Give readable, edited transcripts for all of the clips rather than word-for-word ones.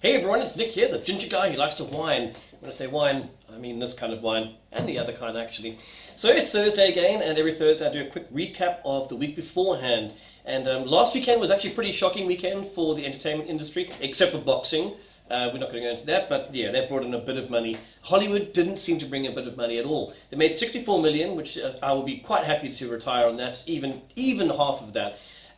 Hey everyone, it's Nick here, the ginger guy who likes to whine. When I say whine, I mean this kind of wine, and the other kind actually. So it's Thursday again, and every Thursday I do a quick recap of the week beforehand. And last weekend was actually a pretty shocking weekend for the entertainment industry, except for boxing. We're not going to go into that, but yeah, they brought in a bit of money. Hollywood didn't seem to bring a bit of money at all. They made 64 million, which I will be quite happy to retire on that, even half of that.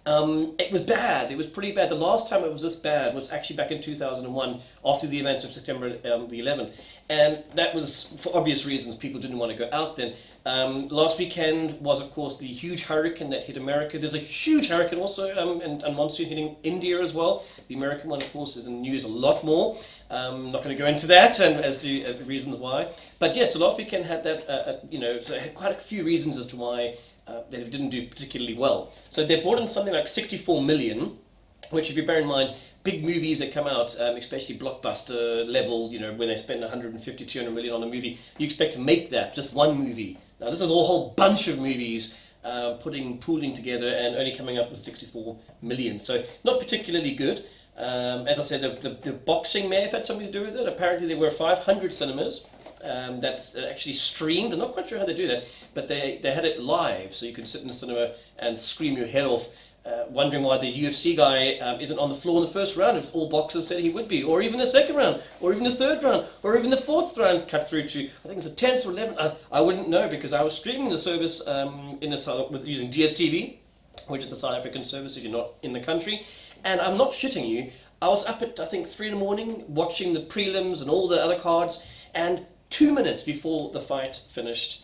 It was bad. It was pretty bad. The last time it was this bad was actually back in 2001, after the events of September the 11th. And that was, for obvious reasons, people didn't want to go out then. Last weekend was, of course, the huge hurricane that hit America. There's a huge hurricane also, and monsoon hitting India as well. The American one, of course, is in the news a lot more. I'm not going to go into that, and as to the reasons why. But yeah, so last weekend had that, so it had quite a few reasons as to why that it didn't do particularly well. So they brought in something like 64 million, which, if you bear in mind, big movies that come out, especially blockbuster level, when they spend 150, 200 million on a movie, you expect to make that, just one movie. Now this is a whole bunch of movies pooling together and only coming up with 64 million. So not particularly good. As I said, the boxing may have had something to do with it. Apparently there were 500 cinemas. That's actually streamed. I'm not quite sure how they do that, but they had it live, so you could sit in the cinema and scream your head off, wondering why the UFC guy isn't on the floor in the first round if all boxers said he would be, or even the second round, or even the third round, or even the fourth round cut through to, I think it's the 10th or 11th. I wouldn't know because I was streaming the service using DSTV, which is a South African service if you're not in the country, and I'm not shitting you. I was up at, I think, 3 in the morning watching the prelims and all the other cards, and 2 minutes before the fight finished,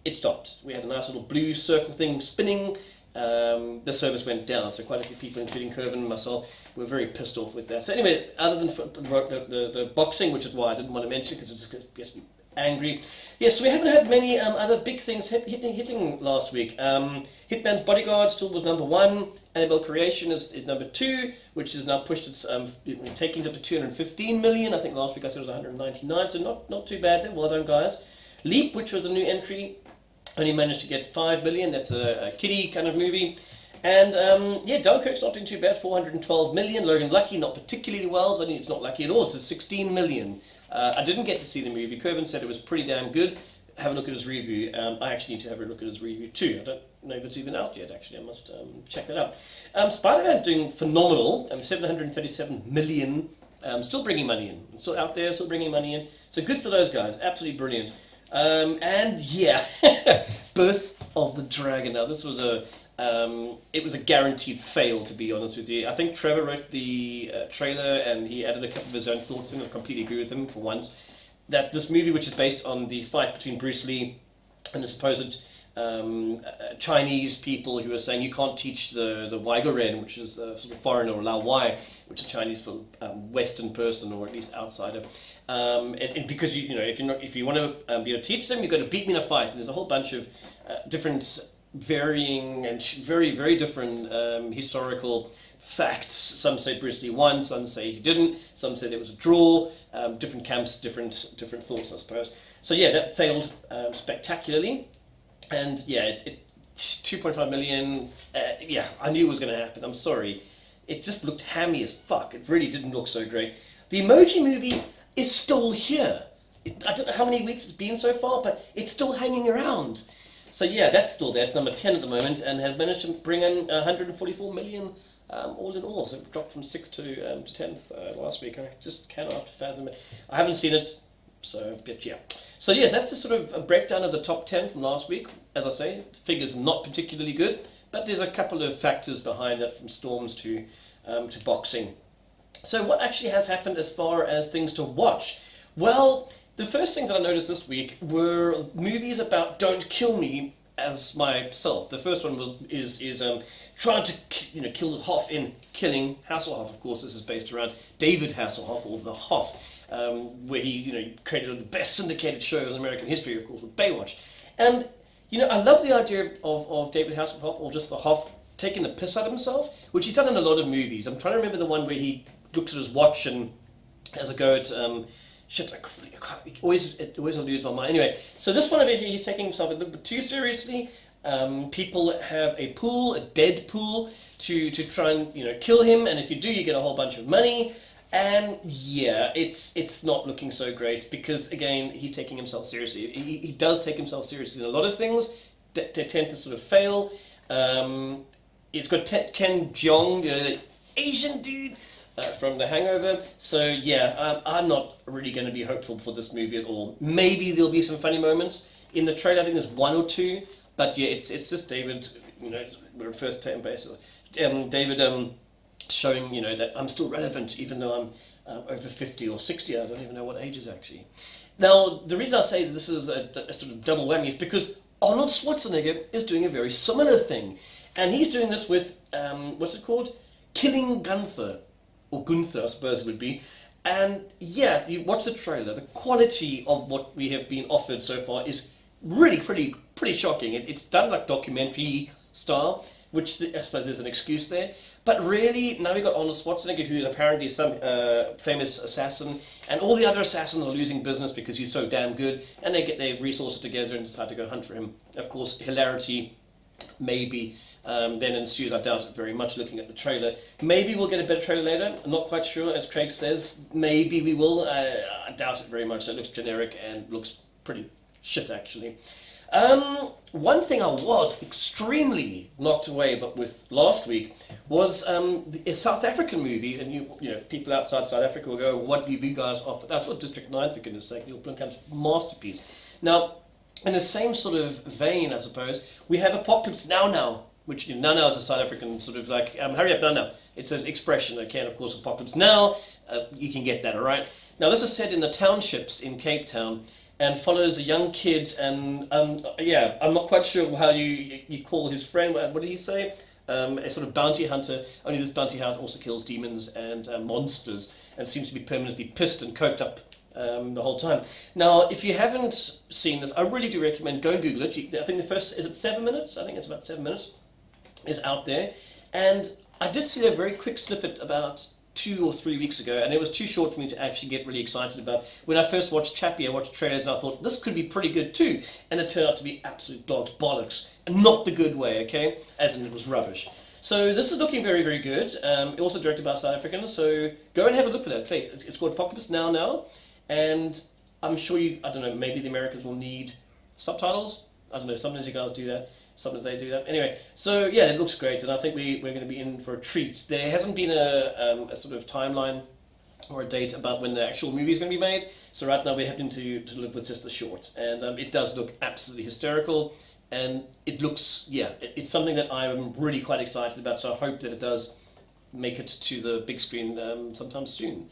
it stopped. We had a nice little blue circle thing spinning. The service went down, so quite a few people, including Curvin and myself, were very pissed off with that. So anyway, other than the boxing, which is why I didn't want to mention it, because it's gets me angry. Yes, we haven't had many other big things hitting last week. Hitman's Bodyguard still was #1. Annabelle Creation is #2, which is now pushed its taking up to 215 million. I think last week I said it was 199, so not too bad there. Well done, guys. Leap, which was a new entry, only managed to get 5 million. That's a kiddie kind of movie. And yeah, Dunkirk's not doing too bad, 412 million. Logan Lucky, not particularly well. So it's not lucky at all. It's 16 million. I didn't get to see the movie. Curvin said it was pretty damn good. Have a look at his review. I actually need to have a look at his review too. I don't know if it's even out yet, actually. I must check that out. Spider-Man's doing phenomenal. 737 million. Still bringing money in. Still out there, still bringing money in. So good for those guys. Absolutely brilliant. And yeah, Birth of the Dragon. Now this was it was a guaranteed fail, to be honest with you. I think Trevor wrote the trailer and he added a couple of his own thoughts in. I completely agree with him for once. That this movie, which is based on the fight between Bruce Lee and the supposed Chinese people who are saying you can't teach the Waigoren, which is sort of foreigner, or Lao Wai, which is Chinese for Western person, or at least outsider. And because if you want to be able to teach them, you've got to beat me in a fight. And there's a whole bunch of different, varying and very, very different historical facts. Some say Bruce Lee won, some say he didn't, some say there was a draw. Different camps, different thoughts, I suppose. So yeah, that failed spectacularly. And yeah, 2.5 million, yeah, I knew it was going to happen. I'm sorry. It just looked hammy as fuck. It really didn't look so great. The Emoji Movie is still here. I don't know how many weeks it's been so far, but it's still hanging around. So yeah, that's still there. It's #10 at the moment and has managed to bring in 144 million all in all. So it dropped from 6th to 10th last week. I just cannot fathom it. I haven't seen it, so but yeah. So yes, that's just sort of a breakdown of the top 10 from last week. As I say, figures not particularly good, but there's a couple of factors behind that, from storms to boxing. So what actually has happened as far as things to watch? Well, the first things that I noticed this week were movies about Don't Kill Me as myself. The first one is trying to kill Hoff in Killing Hasselhoff. Of course, this is based around David Hasselhoff, or the Hoff, where he created the best syndicated show in American history, of course, with Baywatch. And I love the idea of David Hasselhoff, or just the Hoff, taking the piss out of himself, which he's done in a lot of movies. I'm trying to remember the one where he looks at his watch and has a go at shit, I always lose my mind. Anyway, so this one over here, he's taking himself a little bit too seriously. People have a pool, a dead pool, to try and kill him, and if you do, you get a whole bunch of money. And yeah, it's not looking so great because again he's taking himself seriously. He does take himself seriously in a lot of things. They tend to sort of fail. It's got Ken Jeong, the Asian dude from The Hangover. So yeah, I'm not really going to be hopeful for this movie at all. Maybe there'll be some funny moments in the trailer. I think there's one or two, but yeah, it's just David. You know, we're at first time basically. David showing that I'm still relevant even though I'm over 50 or 60. I don't even know what age is actually. Now the reason I say that this is a sort of double whammy is because Arnold Schwarzenegger is doing a very similar thing, and he's doing this with what's it called? Killing Gunther, or Gunther, I suppose it would be. And yeah, you watch the trailer. The quality of what we have been offered so far is really pretty shocking. It's done like documentary style, which I suppose is an excuse there. But really, now we've got Arnold Schwarzenegger, who is apparently some famous assassin, and all the other assassins are losing business because he's so damn good, and they get their resources together and decide to go hunt for him. Of course, hilarity maybe then ensues. I doubt it very much looking at the trailer. Maybe we'll get a better trailer later. I'm not quite sure, as Craig says. Maybe we will. I doubt it very much. It looks generic and looks pretty shit, actually. One thing I was extremely knocked away but with last week was a South African movie, and you know people outside South Africa will go, what have you guys offered? That's what District 9, for goodness sake, Neil Blomkamp's masterpiece. Now, in the same sort of vein, I suppose, we have Apocalypse Now, which Now is a South African sort of like, hurry up now. It's an expression, okay, and of course Apocalypse Now, you can get that, alright? Now this is set in the townships in Cape Town, and follows a young kid, and yeah, I'm not quite sure how you call his friend. What did he say? A sort of bounty hunter. Only this bounty hunter also kills demons and monsters, and seems to be permanently pissed and coked up the whole time. Now, if you haven't seen this, I really do recommend go and Google it. I think the first, is it 7 minutes? I think it's about 7 minutes. Is out there, and I did see a very quick snippet about 2 or 3 weeks ago, and it was too short for me to actually get really excited about. When I first watched Chappie, I watched trailers and I thought, this could be pretty good too, and it turned out to be absolute dog's bollocks, and not the good way, okay, as in it was rubbish. So this is looking very good, also directed by South Africans, so go and have a look for that. It's called Apocalypse Now, and I'm sure I don't know, maybe the Americans will need subtitles, I don't know, sometimes you guys do that. Sometimes they do that. Anyway, so yeah, it looks great, and I think we're going to be in for a treat. There hasn't been a sort of timeline or a date about when the actual movie is going to be made, so right now we're having to live with just the short. And it does look absolutely hysterical, and it looks, yeah, it's something that I'm really quite excited about, so I hope that it does make it to the big screen sometime soon.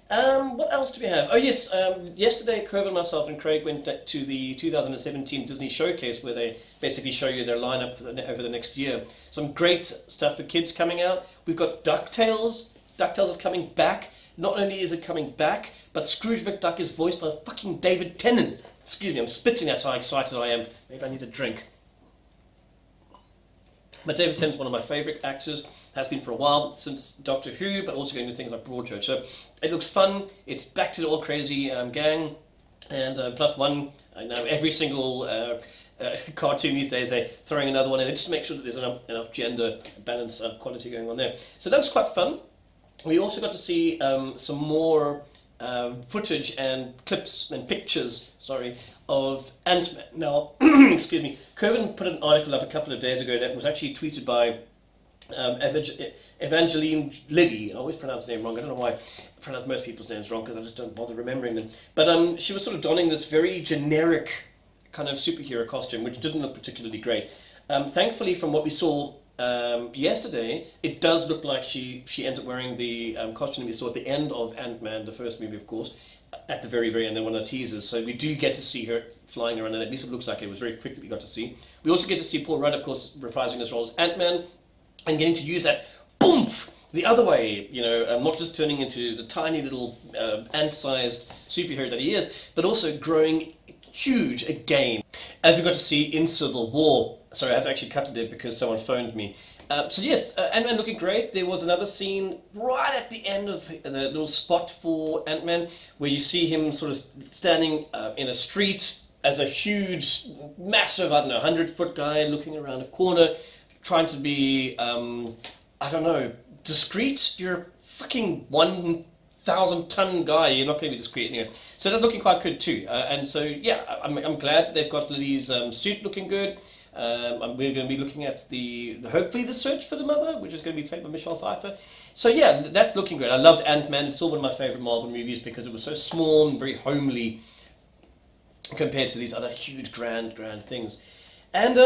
What else do we have? Oh yes, yesterday Kervin, myself and Craig went to the 2017 Disney Showcase, where they basically show you their lineup for over the next year. Some great stuff for kids coming out. We've got DuckTales. DuckTales is coming back. Not only is it coming back, but Scrooge McDuck is voiced by fucking David Tennant. Excuse me, I'm spitting, that's how excited I am. Maybe I need a drink. But David Tennant's one of my favourite actors, has been for a while, since Doctor Who, but also going to things like Broadchurch. So it looks fun, it's back to the all crazy gang, and plus one, I know every single cartoon these days, they're throwing another one in, just to make sure that there's enough gender balance quality going on there. So that was quite fun. We also got to see some more footage and clips and pictures, of Ant-Man. Now, excuse me, Kervin put an article up a couple of days ago that was actually tweeted by Evangeline Lilly. I always pronounce the name wrong. I don't know why I pronounce most people's names wrong, because I just don't bother remembering them. But she was sort of donning this very generic kind of superhero costume, which didn't look particularly great. Thankfully, from what we saw yesterday, it does look like she ends up wearing the costume we saw at the end of Ant-Man, the first movie, of course, at the very end, in one of the teasers. So we do get to see her flying around, and at least it looks like it was very quick that we got to see. We also get to see Paul Rudd, of course, reprising his role as Ant-Man, and getting to use that boomph the other way, you know, not just turning into the tiny little ant-sized superhero that he is, but also growing huge again, as we got to see in Civil War. Sorry, I had to actually cut it there because someone phoned me. So yes, Ant-Man looking great. There was another scene right at the end of the little spot for Ant-Man where you see him sort of standing in a street as a huge, massive, I don't know, 100-foot guy looking around a corner, trying to be, I don't know, discreet. You're fucking 1 1,000-ton guy. You're not going to be discreet anyway. So that's looking quite good too. And so yeah, I'm glad that they've got Lily's suit looking good. We're going to be looking at hopefully the search for the mother, which is going to be played by Michelle Pfeiffer. So yeah, that's looking great. I loved Ant-Man. It's still one of my favorite Marvel movies because it was so small and very homely compared to these other huge, grand things. And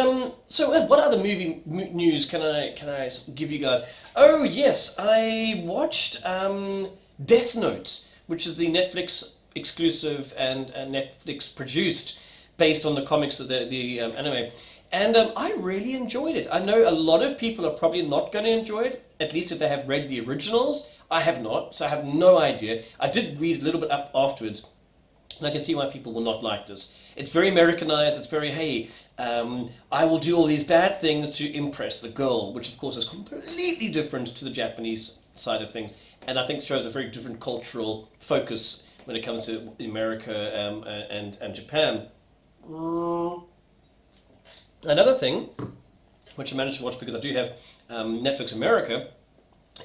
so what other movie news can I give you guys? Oh yes, I watched Death Note, which is the Netflix exclusive and Netflix produced, based on the comics of the anime. And I really enjoyed it. I know a lot of people are probably not going to enjoy it, at least if they have read the originals. I have not, so I have no idea. I did read a little bit up afterwards, and I can see why people will not like this. It's very Americanized. It's very, hey, I will do all these bad things to impress the girl, which of course is completely different to the Japanese side of things. And I think shows a very different cultural focus when it comes to America and Japan. Another thing, which I managed to watch because I do have Netflix America,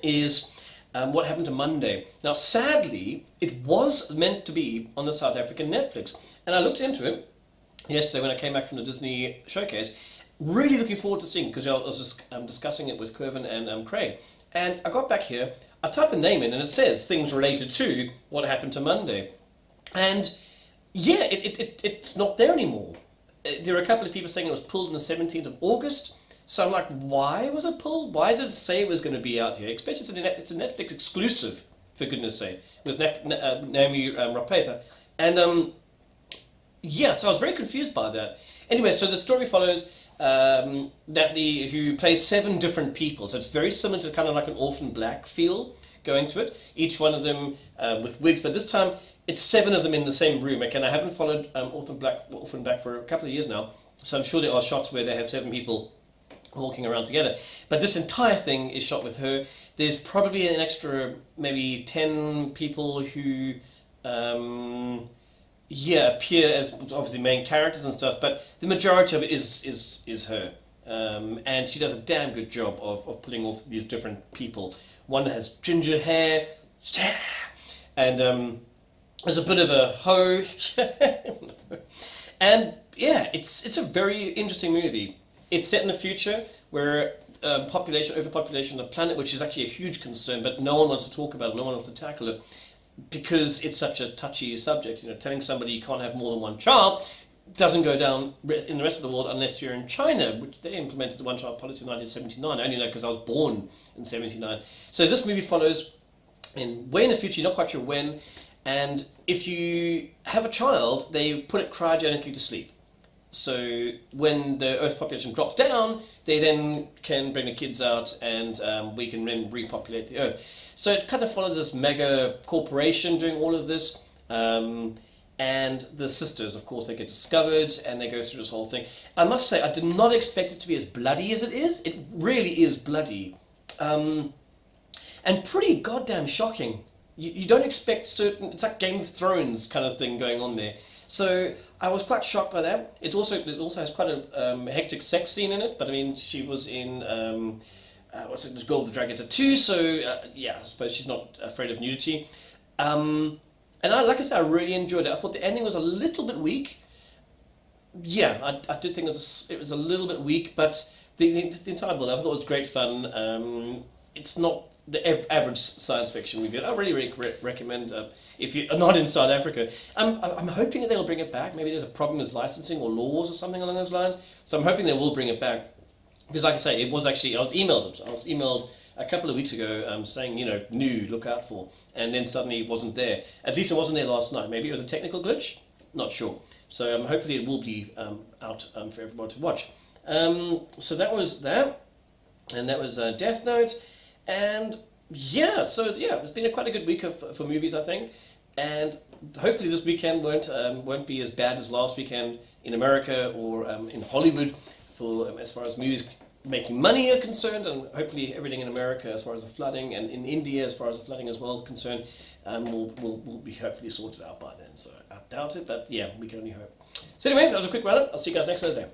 is What Happened to Monday. Now, sadly, it was meant to be on the South African Netflix, and I looked into it yesterday when I came back from the Disney showcase. Really looking forward to seeing, because I was just discussing it with Kervin and Craig, and I got back here, I typed the name in, and it says things related to What Happened to Monday, and yeah, it's not there anymore. There are a couple of people saying it was pulled on the 17th of August. So I'm like, why was it pulled? Why did it say it was going to be out here? Especially it's a Netflix exclusive, for goodness sake, with Naomi Rapace. And yeah, so I was very confused by that. Anyway, so the story follows Natalie, who plays 7 different people. So it's very similar to kind of like an Orphan Black feel going to it. Each one of them with wigs, but this time it's 7 of them in the same room. Okay, and I haven't followed Orphan Black for a couple of years now, so I'm sure there are shots where they have 7 people walking around together. But this entire thing is shot with her. There's probably an extra maybe 10 people who appear as obviously main characters and stuff, but the majority of it is her. And she does a damn good job of pulling off these different people. One that has ginger hair, and there's a bit of a hoe, and yeah, it's a very interesting movie. It's set in the future where overpopulation of the planet, which is actually a huge concern, but no one wants to talk about it, no one wants to tackle it, because it's such a touchy subject. You know, telling somebody you can't have more than one child doesn't go down in the rest of the world unless you're in China, which they implemented the one-child policy in 1979. I only know because I was born in 79. So this movie follows way in the future, you're not quite sure when, and if you have a child, they put it cryogenically to sleep. So when the Earth's population drops down, they then can bring the kids out, and we can then repopulate the Earth. So it kind of follows this mega corporation doing all of this. And the sisters, of course, they get discovered, and they go through this whole thing. I must say, I did not expect it to be as bloody as it is. It really is bloody. And pretty goddamn shocking. You don't expect certain... It's like Game of Thrones kind of thing going on there. So I was quite shocked by that. It also has quite a hectic sex scene in it, but I mean, she was in... what's it? This Girl with the Dragon Tattoo, so yeah, I suppose she's not afraid of nudity. And like I said, I really enjoyed it. I thought the ending was a little bit weak. Yeah, I did think it was a little bit weak, but the entire build, I thought it was great fun. It's not the average science fiction movie. I really recommend if you're not in South Africa. I'm hoping that they'll bring it back. Maybe there's a problem with licensing or laws or something along those lines. So I'm hoping they will bring it back. Because like I say, it was actually, I was emailed a couple of weeks ago saying, you know, new, look out for. And then suddenly it wasn't there. At least it wasn't there last night. Maybe it was a technical glitch? Not sure. So hopefully it will be out for everyone to watch. So that was that. And that was Death Note. And yeah, so yeah, it's been quite a good week for movies, I think. And hopefully this weekend won't be as bad as last weekend in America or in Hollywood for as far as movies making money are concerned, and hopefully everything in America as far as the flooding, and in India as far as the flooding as well concerned, will be hopefully sorted out by then. So I doubt it, but yeah, we can only hope. So anyway, that was a quick roundup. I'll see you guys next Thursday.